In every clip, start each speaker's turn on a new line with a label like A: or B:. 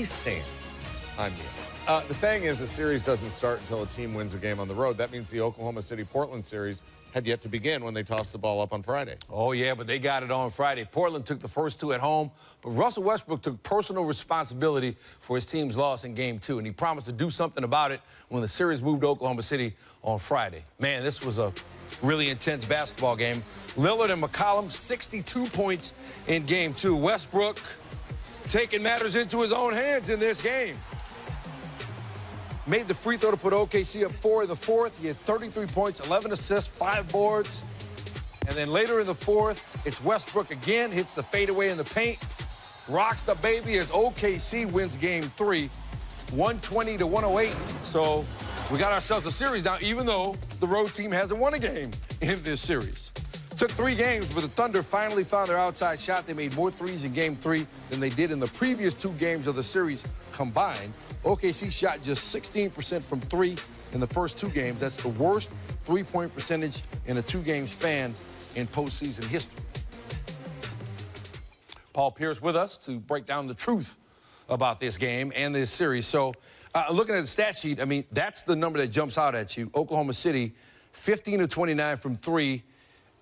A: stand. I'm Neil. The saying is a series doesn't start until a team wins a game on the road. That means the Oklahoma City-Portland series had yet to begin when they tossed the ball up on Friday.
B: Oh, yeah, but they got it on Friday. Portland took the first two at home, but Russell Westbrook took personal responsibility for his team's loss in Game 2, and he promised to do something about it when the series moved to Oklahoma City on Friday. Man, this was a really intense basketball game. Lillard and McCollum, 62 points in Game 2. Westbrook taking matters into his own hands in this game. Made the free throw to put OKC up 4 in the fourth. He had 33 points, 11 assists, 5 boards. And then later in the fourth, it's Westbrook again, hits the fadeaway in the paint, rocks the baby as OKC wins Game 3, 120-108. So we got ourselves a series now, even though the road team hasn't won a game in this series. Took 3 games, but the Thunder finally found their outside shot. They made more threes in Game 3 than they did in the previous 2 games of the series combined. OKC shot just 16% from 3 in the first 2 games. That's the worst three-point percentage in a 2-game span in postseason history. Paul Pierce with us to break down the truth about this game and this series. So looking at the stat sheet, I mean, that's the number that jumps out at you. Oklahoma City, 15 of 29 from 3.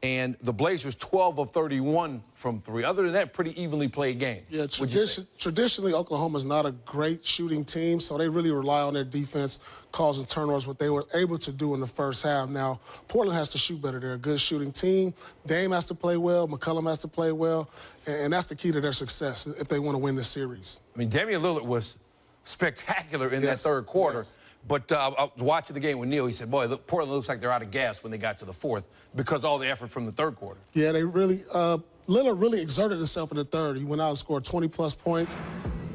B: And the Blazers, 12 of 31 from 3. Other than that, pretty evenly played game.
C: Yeah, traditionally, Oklahoma's not a great shooting team, so they really rely on their defense causing turnovers, what they were able to do in the first half. Now, Portland has to shoot better. They're a good shooting team. Dame has to play well. McCollum has to play well. And that's the key to their success if they want to win this series.
B: I mean, Damian Lillard was spectacular in that third quarter.
C: Yes.
B: But I was watching the game with Neil. He said, boy, look, Portland looks like they're out of gas when they got to the fourth because all the effort from the third quarter.
C: Yeah, they really Lillard really exerted himself in the third. He went out and scored 20-plus points.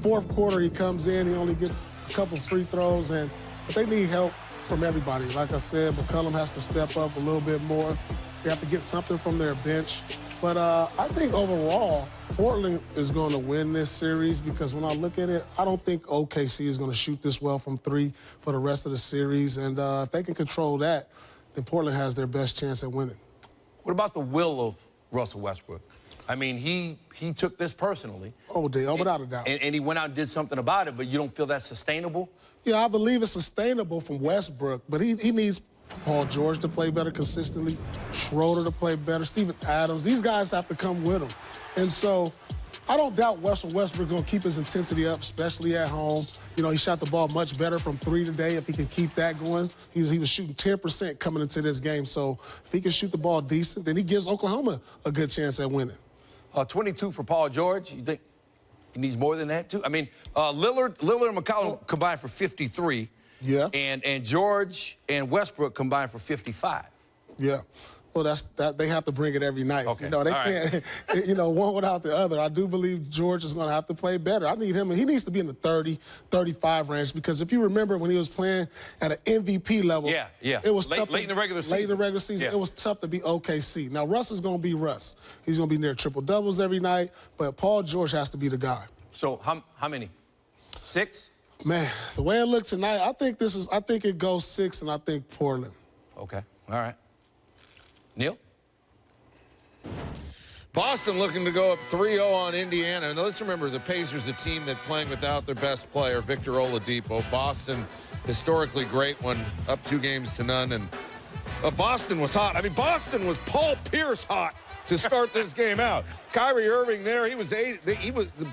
C: Fourth quarter, he comes in. He only gets a couple free throws. But they need help from everybody. Like I said, McCollum has to step up a little bit more. They have to get something from their bench. But I think overall, Portland is going to win this series because when I look at it, I don't think OKC is going to shoot this well from 3 for the rest of the series. And if they can control that, then Portland has their best chance at winning.
B: What about the will of Russell Westbrook? I mean, he took this personally.
C: Oh, without a doubt.
B: And he went out and did something about it, but you don't feel that's sustainable?
C: Yeah, I believe it's sustainable from Westbrook, but he needs Paul George to play better consistently, Schroeder to play better, Steven Adams. These guys have to come with him. And so I don't doubt Russell Westbrook's going to keep his intensity up, especially at home. You know, he shot the ball much better from 3 today. If he can keep that going, he was shooting 10% coming into this game. So if he can shoot the ball decent, then he gives Oklahoma a good chance at winning.
B: 22 for Paul George. You think he needs more than that, too? I mean, Lillard and McCollum combined for 53.
C: Yeah.
B: And George and Westbrook combined for 55.
C: Yeah. Well, that they have to bring it every night.
B: Okay.
C: You know, they can't, you know, one without the other. I do believe George is going to have to play better. I need him. He needs to be in the 30, 35 range because if you remember when he was playing at an MVP level, it was tough.
B: Late in the regular season.
C: Late in the regular season, it was tough to be OKC. Now, Russ is going to be Russ. He's going to be near triple-doubles every night, but Paul George has to be the guy.
B: So how many? 6?
C: Man, the way it looked tonight, I think it goes 6, and I think Portland.
B: Okay. All right. Neil?
A: Boston looking to go up 3-0 on Indiana. And let's remember, the Pacers, a team that playing without their best player, Victor Oladipo. Boston, historically great, when up 2-0. And Boston was hot. I mean, Boston was Paul Pierce hot to start this game out. Kyrie Irving there,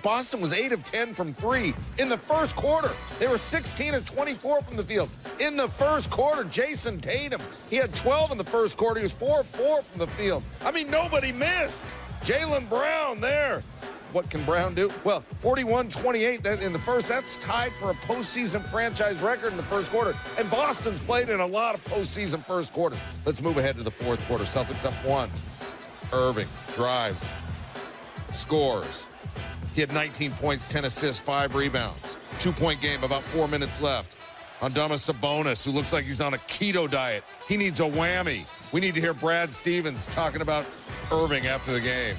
A: Boston was 8 of 10 from 3 in the first quarter. They were 16 of 24 from the field. In the first quarter, Jason Tatum, he had 12 in the first quarter. He was 4 of 4 from the field. I mean, nobody missed. Jaylen Brown there. What can Brown do? Well, 41-28 in the first. That's tied for a postseason franchise record in the first quarter. And Boston's played in a lot of postseason first quarters. Let's move ahead to the fourth quarter. Celtics up 1. Irving drives, scores. He had 19 points, 10 assists, 5 rebounds. 2-point game, about 4 minutes left. On Sabonis, who looks like he's on a keto diet. He needs a whammy. We need to hear Brad Stevens talking about Irving after the game.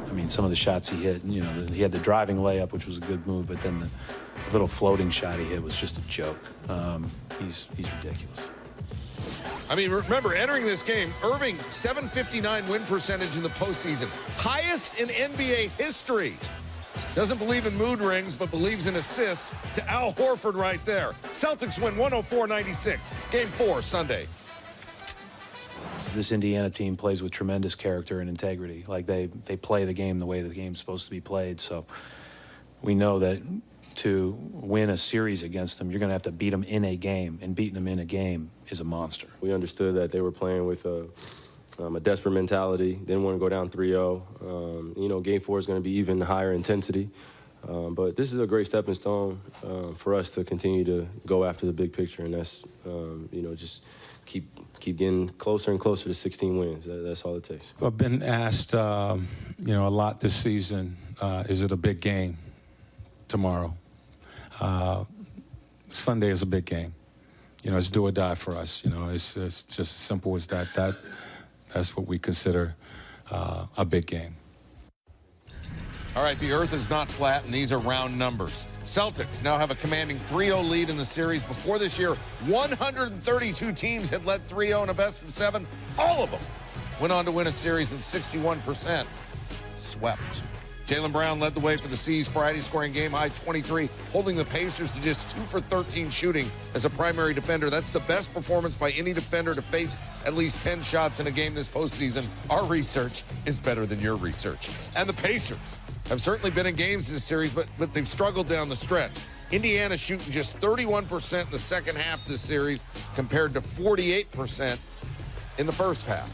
D: I mean, some of the shots he hit, you know, he had the driving layup, which was a good move, but then the little floating shot he hit was just a joke. He's ridiculous.
A: I mean, remember, entering this game, Irving, .759 win percentage in the postseason. Highest in NBA history. Doesn't believe in mood rings, but believes in assists to Al Horford right there. Celtics win 104-96. Game 4, Sunday.
D: This Indiana team plays with tremendous character and integrity. Like they play the game the way the game's supposed to be played. So we know that to win a series against them, you're going to have to beat them in a game, and beating them in a game is a monster.
E: We understood that they were playing with a desperate mentality, didn't want to go down 3-0. You know, Game 4 is going to be even higher intensity. But this is a great stepping stone for us to continue to go after the big picture, and that's, you know, just keep getting closer and closer to 16 wins. That's all it takes.
F: I've been asked, you know, a lot this season, is it a big game tomorrow? Sunday is a big game. You know, it's do or die for us. You know, it's just as simple as that. That's what we consider a big game.
A: All right, the earth is not flat, and these are round numbers. Celtics now have a commanding 3-0 lead in the series. Before this year, 132 teams had led 3-0 in a best-of-7. All of them went on to win a series, and 61% swept. Jaylen Brown led the way for the C's Friday, scoring game-high 23, holding the Pacers to just 2 for 13 shooting as a primary defender. That's the best performance by any defender to face at least 10 shots in a game this postseason. Our research is better than your research. And the Pacers have certainly been in games this series, but they've struggled down the stretch. Indiana shooting just 31% in the second half of this series compared to 48% in the first half.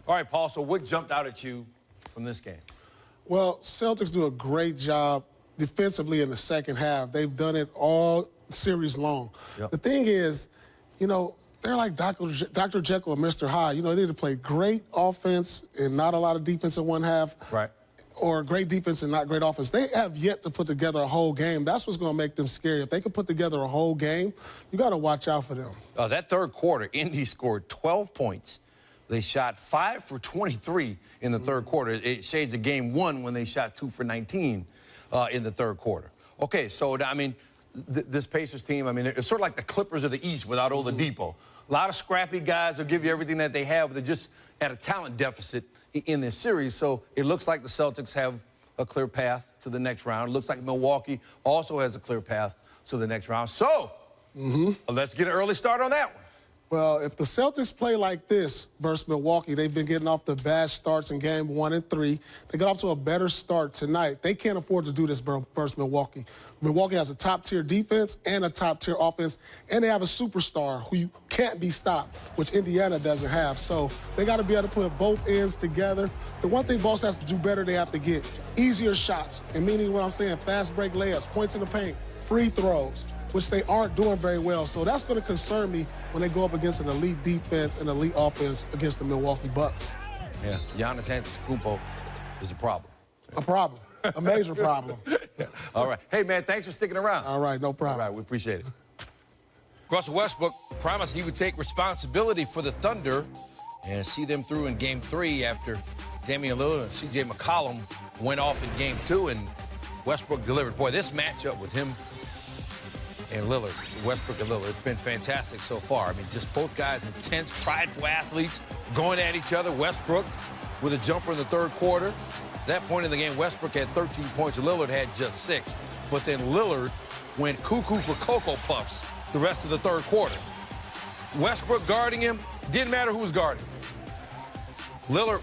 B: All right, Paul, so what jumped out at you from this game?
C: Well, Celtics do a great job defensively in the second half. They've done it all series long.
B: Yep.
C: The thing is, you know, they're like Dr. Jekyll and Mr. Hyde. You know, they either play great offense and not a lot of defense in one half.
B: Right.
C: Or great defense and not great offense. They have yet to put together a whole game. That's what's going to make them scary. If they can put together a whole game, you got to watch out for them.
B: That third quarter, Indy scored 12 points. They shot 5 for 23 in the third quarter. It shades of game 1 when they shot 2 for 19 in the third quarter. Okay, so, I mean, this Pacers team, I mean, it's sort of like the Clippers of the East without Oladipo. A lot of scrappy guys will give you everything that they have, but they're just at a talent deficit in this series. So it looks like the Celtics have a clear path to the next round. It looks like Milwaukee also has a clear path to the next round. So let's get an early start on that one.
C: Well, if the Celtics play like this versus Milwaukee, they've been getting off the bad starts in game 1 and 3. They got off to a better start tonight. They can't afford to do this versus Milwaukee. Milwaukee has a top-tier defense and a top-tier offense, and they have a superstar who can't be stopped, which Indiana doesn't have. So they got to be able to put both ends together. The one thing Boston has to do better, they have to get easier shots, and meaning what I'm saying, fast break layups, points in the paint, free throws, which they aren't doing very well. So that's going to concern me when they go up against an elite defense and elite offense against the Milwaukee Bucks.
B: Yeah, Giannis Antetokounmpo is a problem.
C: A problem. A major problem.
B: All right. Hey, man, thanks for sticking around.
C: All right, no problem.
B: All right, we appreciate it. Russell Westbrook promised he would take responsibility for the Thunder and see them through in Game 3 after Damian Lillard and C.J. McCollum went off in Game 2, and Westbrook delivered. Boy, this matchup with him and Lillard, Westbrook and Lillard, it's been fantastic so far. I mean, just both guys intense, prideful athletes going at each other. Westbrook with a jumper in the third quarter. At that point in the game, Westbrook had 13 points and Lillard had just 6. But then Lillard went cuckoo for Cocoa Puffs the rest of the third quarter. Westbrook guarding him, didn't matter who was guarding him. Lillard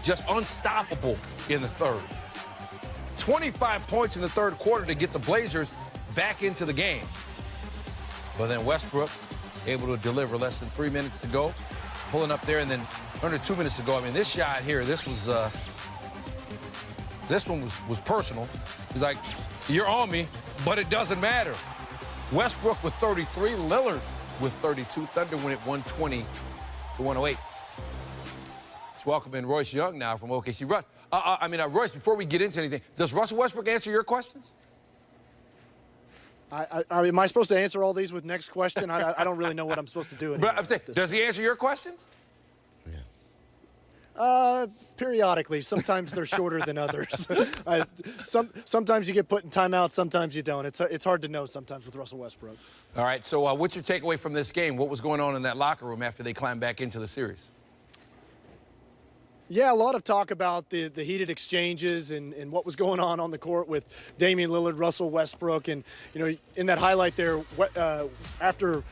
B: just unstoppable in the third. 25 points in the third quarter to get the Blazers back into the game. But then Westbrook able to deliver less than 3 minutes to go, pulling up there, and then under 2 minutes to go. I mean, this shot here, this one was personal. He's like, you're on me, but it doesn't matter. Westbrook with 33, Lillard with 32. Thunder win it 120-108. Let's welcome in Royce Young now from OKC. Royce, before we get into anything, does Russell Westbrook answer your questions?
G: Am I supposed to answer all these with next question? I don't really know what I'm supposed to do.
B: But I'm saying, does he answer your questions?
G: Periodically. Sometimes they're shorter than others. Sometimes you get put in timeout, sometimes you don't. It's hard to know sometimes with Russell Westbrook.
B: All right, so what's your takeaway from this game? What was going on in that locker room after they climbed back into the series?
G: Yeah, a lot of talk about the heated exchanges and what was going on the court with Damian Lillard, Russell Westbrook, and in that highlight there, after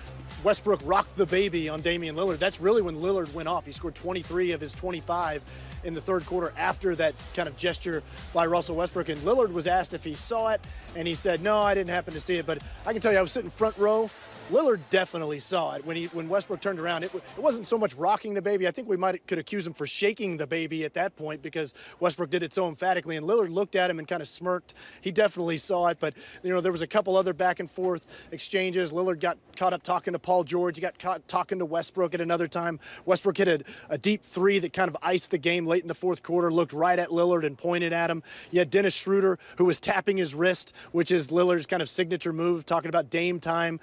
G: Westbrook rocked the baby on Damian Lillard, that's really when Lillard went off. He scored 23 of his 25 in the third quarter after that kind of gesture by Russell Westbrook. And Lillard was asked if he saw it, and he said, no, I didn't happen to see it. But I can tell you, I was sitting front row. Lillard definitely saw it when Westbrook turned around. It wasn't so much rocking the baby. I think we could accuse him for shaking the baby at that point because Westbrook did it so emphatically. And Lillard looked at him and kind of smirked. He definitely saw it. But there was a couple other back and forth exchanges. Lillard got caught up talking to Paul George. He got caught talking to Westbrook at another time. Westbrook hit a deep three that kind of iced the game late in the fourth quarter. Looked right at Lillard and pointed at him. You had Dennis Schroeder, who was tapping his wrist, which is Lillard's kind of signature move, talking about Dame time.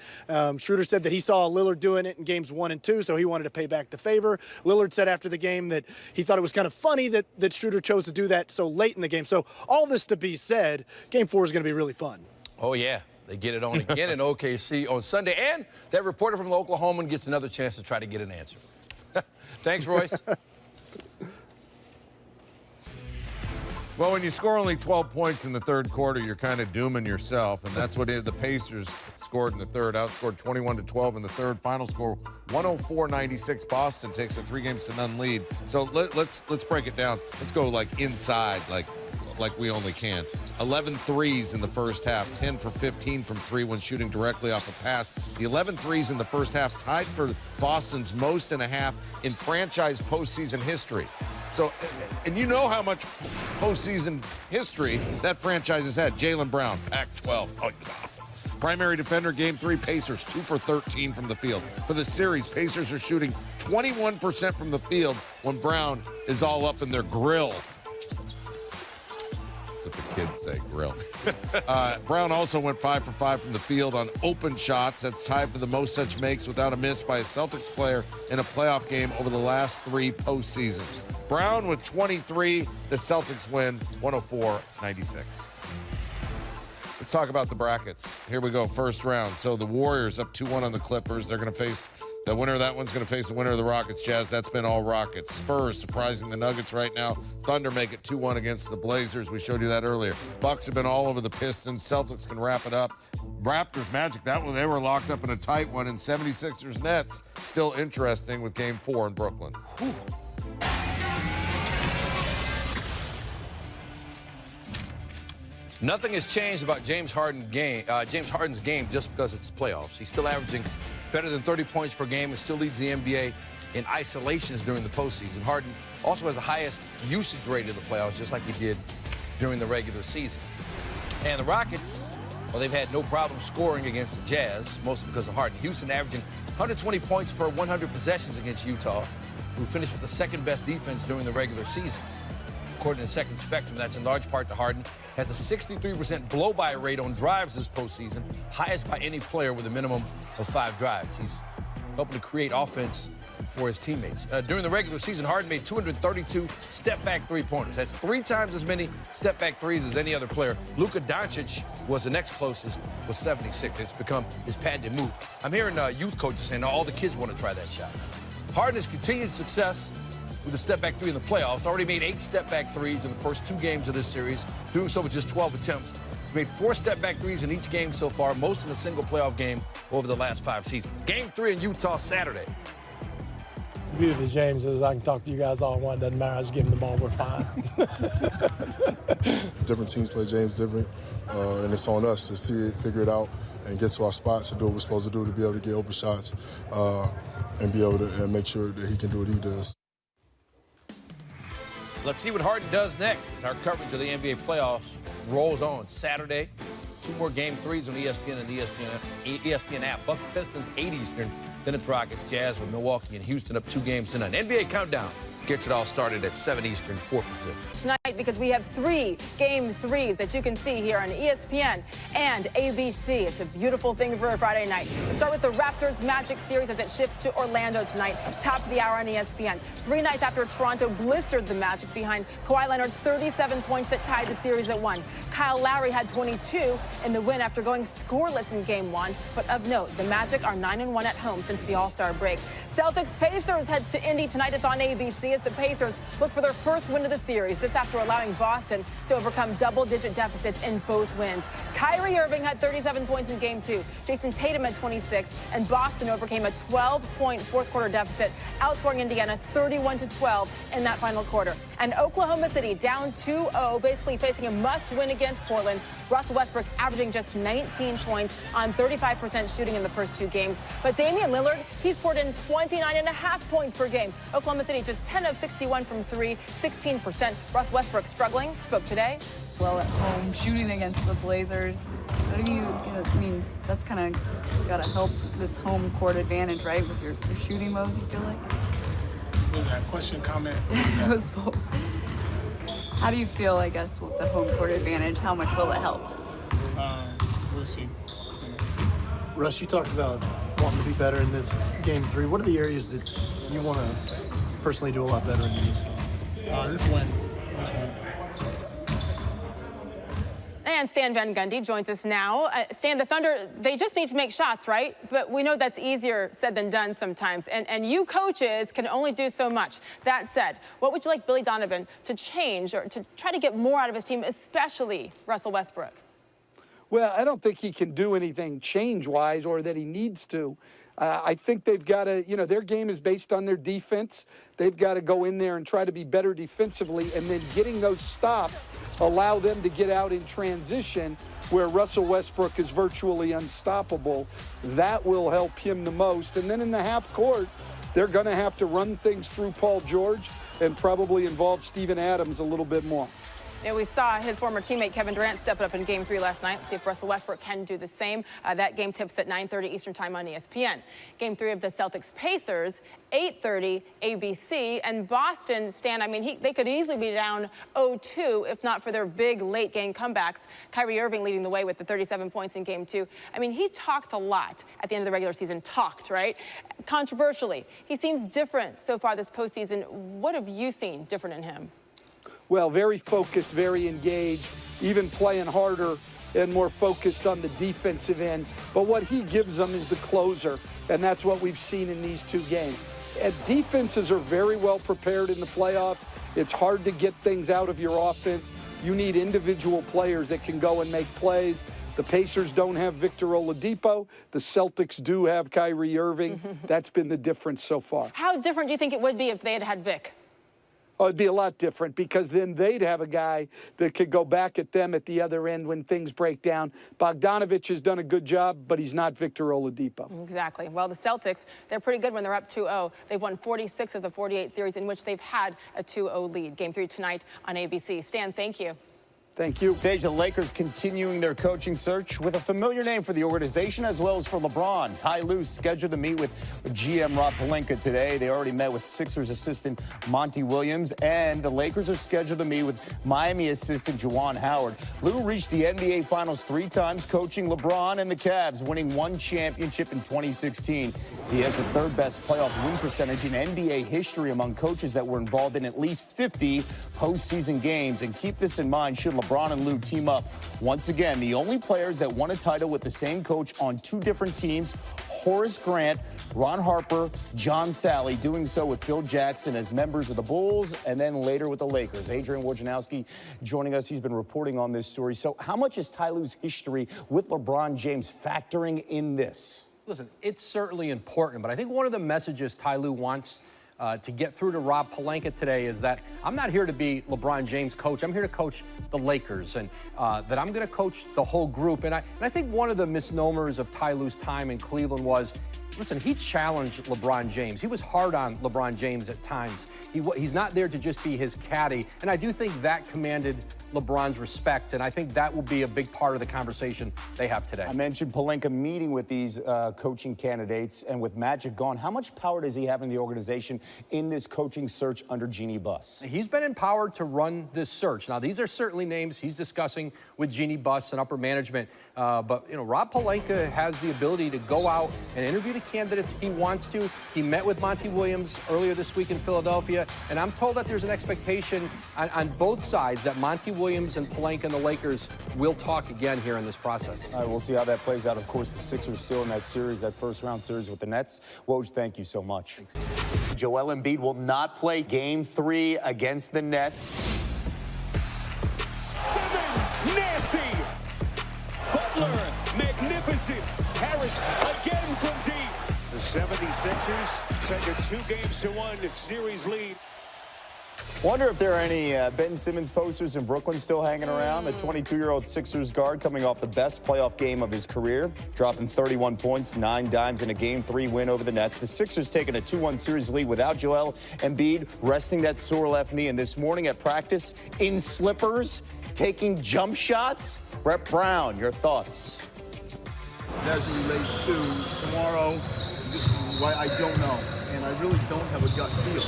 G: Schroeder said that he saw Lillard doing it in games 1 and 2, so he wanted to pay back the favor. Lillard said after the game that he thought it was kind of funny that Schroeder chose to do that so late in the game. So all this to be said, Game 4 is going to be really fun.
B: Oh, yeah. They get it on again in OKC on Sunday. And that reporter from Oklahoma gets another chance to try to get an answer. Thanks, Royce.
A: Well, when you score only 12 points in the third quarter, you're kind of dooming yourself, and that's what the Pacers scored in the third. Outscored 21-12 in the third. Final score 104-96. Boston takes a 3-0 lead. So let's break it down. Let's go inside, like we only can. 11 threes in the first half, 10 for 15 from 3 when shooting directly off a pass. The 11 threes in the first half tied for Boston's most in a half in franchise postseason history. So, and you know how much postseason history that franchise has had. Jaylen Brown, Pac-12. Oh, he was awesome. Primary defender, Game 3, Pacers, 2 for 13 from the field. For the series, Pacers are shooting 21% from the field when Brown is all up in their grill. That's what the kids say, grill. Brown also went 5 for 5 from the field on open shots. That's tied for the most such makes without a miss by a Celtics player in a playoff game over the last 3 postseasons. Brown with 23. The Celtics win 104-96. Let's talk about the brackets. Here we go, first round. So the Warriors up 2-1 on the Clippers. They're going to face the winner of that one's going to face the winner of the Rockets, Jazz. That's been all Rockets. Spurs surprising the Nuggets right now. Thunder make it 2-1 against the Blazers. We showed you that earlier. Bucks have been all over the Pistons. Celtics can wrap it up. Raptors Magic, that one, they were locked up in a tight one. And 76ers Nets, still interesting with Game 4 in Brooklyn. Whew.
B: Nothing has changed about James Harden's game just because it's playoffs. He's still averaging better than 30 points per game and still leads the NBA in isolations during the postseason. Harden also has the highest usage rate of the playoffs, just like he did during the regular season. And the Rockets, well, they've had no problem scoring against the Jazz, mostly because of Harden. Houston averaging 120 points per 100 possessions against Utah, who finished with the second-best defense during the regular season. According to Second Spectrum, that's in large part to Harden. Has a 63% blow-by rate on drives this postseason, highest by any player with a minimum of 5 drives. He's helping to create offense for his teammates. During the regular season, Harden made 232 step-back three-pointers. That's 3 times as many step-back threes as any other player. Luka Doncic was the next closest with 76. It's become his patented move. I'm hearing youth coaches saying all the kids want to try that shot. Harden has continued success with a step-back 3 in the playoffs. Already made 8 step-back 3s in the first 2 games of this series, doing so with just 12 attempts. He's made 4 step-back 3s in each game so far, most in a single playoff game over the last 5 seasons. Game 3 in Utah Saturday.
H: The beauty of James is I can talk to you guys all I want. Doesn't matter. I just give him the ball. We're fine.
I: Different teams play James different, and it's on us to see it, figure it out, and get to our spots and do what we're supposed to do to be able to get open shots and be able to make sure that he can do what he does.
B: Let's see what Harden does next as our coverage of the NBA playoffs rolls on. Saturday, 2 more Game 3s on ESPN and the ESPN app. Bucks Pistons, 8 Eastern. Then it's Rockets, Jazz with Milwaukee and Houston up 2 games to none. NBA Countdown gets it all started at 7 Eastern, 4 Pacific.
J: Tonight, because we have 3 Game 3s that you can see here on ESPN and ABC. It's a beautiful thing for a Friday night. We'll start with the Raptors Magic series as it shifts to Orlando tonight, top of the hour on ESPN. 3 nights after Toronto blistered the Magic behind Kawhi Leonard's 37 points that tied the series at 1. Kyle Lowry had 22 in the win after going scoreless in Game 1. But of note, the Magic are 9-1 at home since the All-Star break. Celtics Pacers heads to Indy tonight. It's on ABC as the Pacers look for their first win of the series. This after allowing Boston to overcome double-digit deficits in both wins. Kyrie Irving had 37 points in Game 2. Jason Tatum had 26, and Boston overcame a 12-point fourth-quarter deficit, outscoring Indiana 31-12 in that final quarter. And Oklahoma City down 2-0, basically facing a must-win against Portland. Russell Westbrook averaging just 19 points on 35% shooting in the first 2 games. But Damian Lillard, he's poured in 29.5 points per game. Oklahoma City just 10 of 61 from 3, 16%. Russ Westbrook struggling, spoke today.
K: Well, at home, shooting against the Blazers. How do you I mean, that's kind of got to help this home court advantage, right, with your shooting modes, you feel like?
L: What was that, question, comment?
K: It was both. How do you feel, I guess, with the home court advantage? How much will it help?
L: We'll see.
G: Russ, you talked about wanting to be better in this Game 3. What are the areas that you want to personally do a lot better in this game?
L: This one.
J: And Stan Van Gundy joins us now. Stan, the Thunder, they just need to make shots, right? But we know that's easier said than done sometimes. And you coaches can only do so much. That said, what would you like Billy Donovan to change or to try to get more out of his team, especially Russell Westbrook?
M: Well, I don't think he can do anything change-wise or that he needs to. I think they've got to, their game is based on their defense. They've got to go in there and try to be better defensively, and then getting those stops allow them to get out in transition where Russell Westbrook is virtually unstoppable. That will help him the most. And then in the half court, they're going to have to run things through Paul George and probably involve Steven Adams a little bit more.
J: We saw his former teammate Kevin Durant step up in Game 3 last night. Let's see if Russell Westbrook can do the same. That game tips at 9:30 Eastern Time on ESPN. Game 3 of the Celtics Pacers, 8:30 ABC. And Boston, Stan, I mean, they could easily be down 0-2 if not for their big late game comebacks. Kyrie Irving leading the way with the 37 points in Game 2. I mean, he talked a lot at the end of the regular season. Talked, right? Controversially. He seems different so far this postseason. What have you seen different in him?
M: Well, very focused, very engaged, even playing harder and more focused on the defensive end. But what he gives them is the closer, and that's what we've seen in these 2 games. And defenses are very well prepared in the playoffs. It's hard to get things out of your offense. You need individual players that can go and make plays. The Pacers don't have Victor Oladipo. The Celtics do have Kyrie Irving. That's been the difference so far.
J: How different do you think it would be if they had had Vic?
M: Oh, it'd be a lot different because then they'd have a guy that could go back at them at the other end when things break down. Bogdanovich has done a good job, but he's not Victor Oladipo.
J: Exactly. Well, the Celtics, they're pretty good when they're up 2-0. They've won 46 of the 48 series in which they've had a 2-0 lead. Game 3 tonight on ABC. Stan, thank you.
M: Thank you.
N: Sage, the Lakers continuing their coaching search with a familiar name for the organization as well as for LeBron. Ty Lue scheduled to meet with GM Rob Pelinka today. They already met with Sixers assistant Monty Williams, and the Lakers are scheduled to meet with Miami assistant Juwan Howard. Lue reached the NBA Finals 3 times, coaching LeBron and the Cavs, winning 1 championship in 2016. He has the 3rd best playoff win percentage in NBA history among coaches that were involved in at least 50 postseason games. And keep this in mind, should LeBron and Lue team up once again. The only players that won a title with the same coach on 2 different teams, Horace Grant, Ron Harper, John Sally, doing so with Phil Jackson as members of the Bulls and then later with the Lakers. Adrian Wojnarowski joining us. He's been reporting on this story. So how much is Ty Lue's history with LeBron James factoring in this?
O: Listen, it's certainly important, but I think one of the messages Ty Lue wants to get through to Rob Pelinka today is that I'm not here to be LeBron James' coach. I'm here to coach the Lakers, and that I'm going to coach the whole group. And I think one of the misnomers of Ty Lue's time in Cleveland was, listen, he challenged LeBron James. He was hard on LeBron James at times. He's not there to just be his caddy, and I do think that commanded LeBron's respect, and I think that will be a big part of the conversation they have today.
N: I mentioned Pelinka meeting with these coaching candidates, and with Magic gone, how much power does he have in the organization in this coaching search under Jeannie Buss?
O: He's been empowered to run this search. Now, these are certainly names he's discussing with Jeannie Buss and upper management, but Rob Pelinka has the ability to go out and interview the candidates he wants to. He met with Monty Williams earlier this week in Philadelphia, and I'm told that there's an expectation on both sides that Monty Williams and Pelinka and the Lakers will talk again here in this process.
N: All right, we'll see how that plays out. Of course, the Sixers still in that series, that first-round series with the Nets. Woj, thank you so much. Joel Embiid will not play Game 3 against the Nets.
P: Simmons, nasty. Butler, magnificent. Harris again from deep. The 76ers take a 2-1 series lead.
N: Wonder if there are any Ben Simmons posters in Brooklyn still hanging around. The 22-year-old Sixers guard coming off the best playoff game of his career, dropping 31 points, 9 dimes in a Game 3 win over the Nets. The Sixers taking a 2-1 series lead without Joel Embiid, resting that sore left knee. And this morning at practice, in slippers, taking jump shots. Brett Brown, your thoughts?
Q: As it relates to tomorrow, I don't know, and I really don't have a gut feel.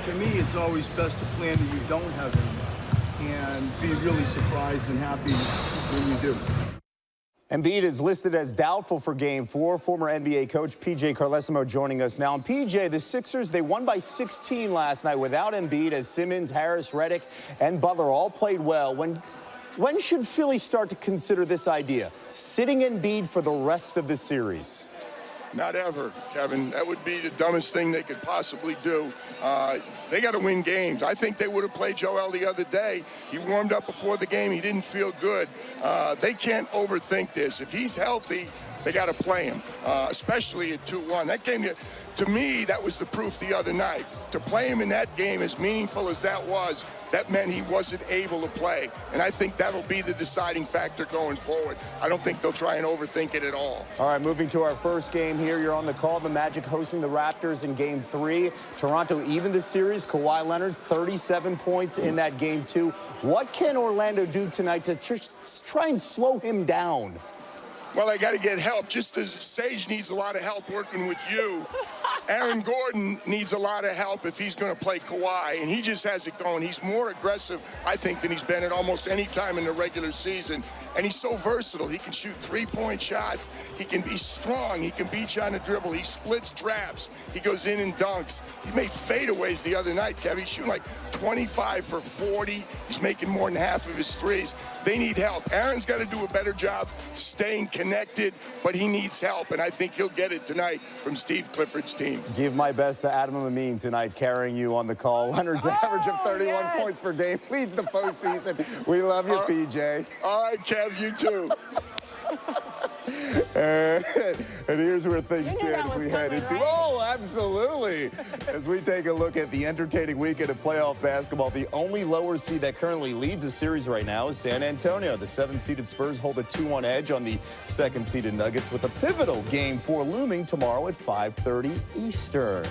Q: To me, it's always best to plan that you don't have him and be really surprised and happy when you do.
N: Embiid is listed as doubtful for Game 4. Former NBA coach P.J. Carlesimo joining us now. And P.J., the Sixers, they won by 16 last night without Embiid, as Simmons, Harris, Redick, and Butler all played well. When should Philly start to consider this idea, sitting Embiid for the rest of the series?
R: Not ever, Kevin. That would be the dumbest thing they could possibly do. They got to win games. I think they would have played Joel the other day. He warmed up before the game. He didn't feel good. They can't overthink this. If he's healthy, they got to play him, especially at 2-1. That game, to me, that was the proof the other night. To play him in that game, as meaningful as that was, that meant he wasn't able to play. And I think that'll be the deciding factor going forward. I don't think they'll try and overthink it at all.
N: All right, moving to our first game here. You're on the call. The Magic hosting the Raptors in Game 3. Toronto evened the series. Kawhi Leonard, 37 points in that Game 2. What can Orlando do tonight to try and slow him down?
R: Well, they got to get help. Just as Sage needs a lot of help working with you, Aaron Gordon needs a lot of help if he's going to play Kawhi, and he just has it going. He's more aggressive, I think, than he's been at almost any time in the regular season, and he's so versatile. He can shoot three-point shots. He can be strong. He can beat you on the dribble. He splits traps. He goes in and dunks. He made fadeaways the other night, Kevin. He's shooting like 25 for 40. He's making more than half of his threes. They need help. Aaron's got to do a better job staying connected, but he needs help, and I think he'll get it tonight from Steve Clifford's team.
N: Give my best to Adam Amin tonight, carrying you on the call. Leonard's average of 31 points per game leads the postseason. We love you, PJ.
R: All right, Kev, you too.
N: And here's where things stand as we head into absolutely. As we take a look at the entertaining weekend of playoff basketball, the only lower seed that currently leads the series right now is San Antonio. The 7th-seeded Spurs hold a 2-1 edge on the 2nd-seeded Nuggets, with a pivotal Game 4 looming tomorrow at 5:30 Eastern.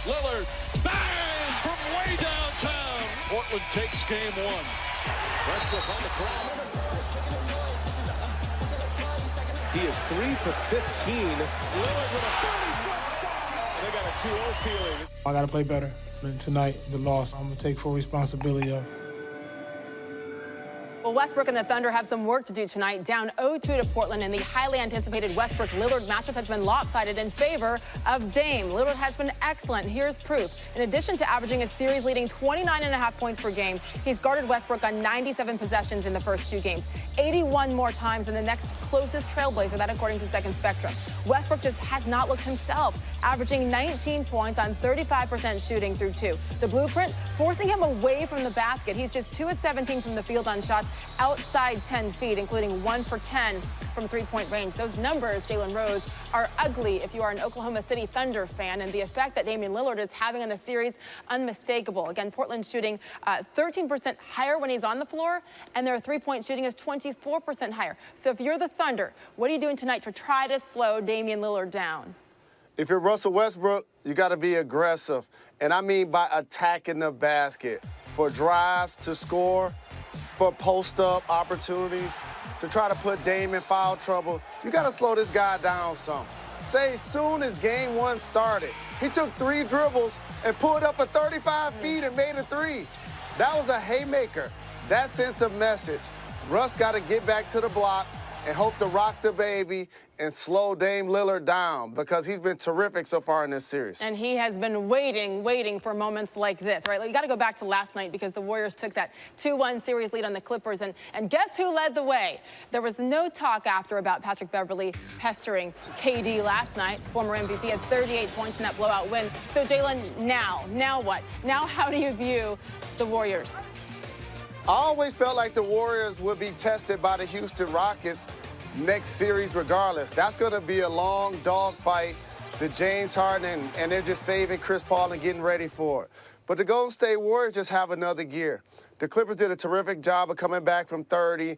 P: Lillard, bang from way downtown. Portland takes Game 1. Westbrook on the ground. He is 3 for 15. Lillard with a 30-foot. They got a 2-0 feeling.
H: I got to play better. And tonight, the loss, I'm going to take full responsibility of.
J: Well, Westbrook and the Thunder have some work to do tonight. Down 0-2 to Portland, and the highly anticipated Westbrook-Lillard matchup has been lopsided in favor of Dame. Lillard has been excellent. Here's proof. In addition to averaging a series-leading 29.5 points per game, he's guarded Westbrook on 97 possessions in the first 2 games, 81 more times than the next closest trailblazer, that according to Second Spectrum. Westbrook just has not looked himself, averaging 19 points on 35% shooting through 2. The blueprint, forcing him away from the basket. He's just 2 of 17 from the field on shots outside 10 feet, including 1 for 10 from three-point range. Those numbers, Jalen Rose, are ugly if you are an Oklahoma City Thunder fan, and the effect that Damian Lillard is having on the series, unmistakable. Again, Portland shooting 13% higher when he's on the floor, and their three-point shooting is 24% higher. So if you're the Thunder, what are you doing tonight to try to slow Damian Lillard down?
S: If you're Russell Westbrook, you got to be aggressive, and I mean by attacking the basket, for drives to score, for post-up opportunities, to try to put Dame in foul trouble. You got to slow this guy down some. Say, soon as Game 1 started, he took 3 dribbles and pulled up a 35 feet and made a 3. That was a haymaker. That sent a message. Russ got to get back to the block, and hope to rock the baby and slow Dame Lillard down because he's been terrific so far in this series.
J: And he has been waiting for moments like this, right? You got to go back to last night because the Warriors took that 2-1 series lead on the Clippers. And guess who led the way? There was no talk after about Patrick Beverley pestering KD last night. Former MVP had 38 points in that blowout win. So, Jalen, now what? Now how do you view the Warriors?
S: I always felt like the Warriors would be tested by the Houston Rockets next series regardless. That's going to be a long dog fight, the James Harden, and they're just saving Chris Paul and getting ready for it. But the Golden State Warriors just have another gear. The Clippers did a terrific job of coming back from 30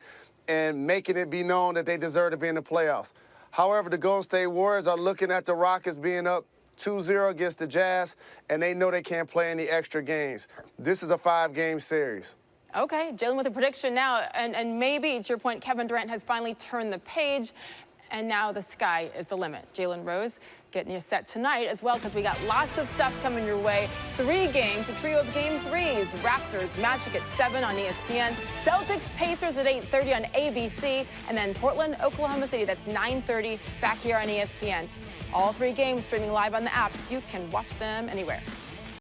S: and making it be known that they deserve to be in the playoffs. However, the Golden State Warriors are looking at the Rockets being up 2-0 against the Jazz, and they know they can't play any extra games. This is a 5-game series.
J: Okay, Jalen with a prediction now, and maybe, to your point, Kevin Durant has finally turned the page, and now the sky is the limit. Jalen Rose getting you set tonight as well, because we got lots of stuff coming your way. 3 games, a trio of Game 3s. Raptors, Magic at 7 on ESPN. Celtics, Pacers at 8:30 on ABC. And then Portland, Oklahoma City, that's 9:30 back here on ESPN. All 3 games streaming live on the app. You can watch them anywhere.